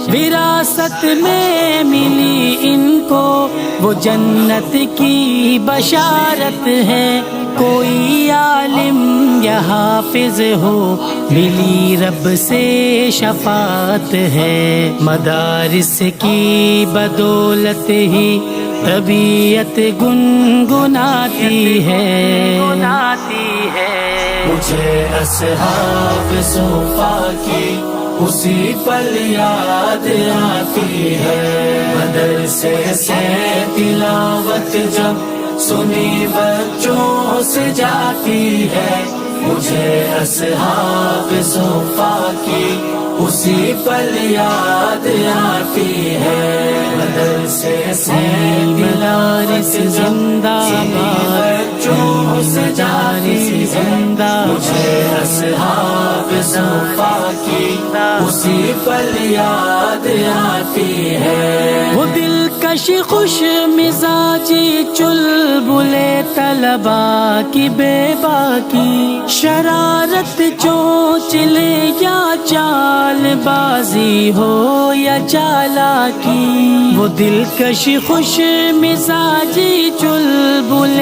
وراثت میں ملی ان کو وہ جنت کی بشارت ہے، کوئی عالم یا حافظ ہو ملی رب سے شفاعت ہے، مدارس کی بدولت ہی طبیعت گنگناتی ہے، مجھے اصحاب صفا کی اسی پل یاد آتی ہے، مدرسے سے تلاوت جب سنی بچوں سے جاتی ہے، مجھے اصحاب صفا کی اسی پل یاد آتی ہے، مدرسے سے مدارس زندہ بچوں سے جاتی زندہ، مجھے اصحاب صفا کی اسی پل یاد آتی ہے، وہ دلکش خوش مزاجی چلبلے طلبا کی بے باکی، شرارت چونچلے یا چال بازی ہو یا چالاکی، وہ دلکش خوش مزاجی چلبلے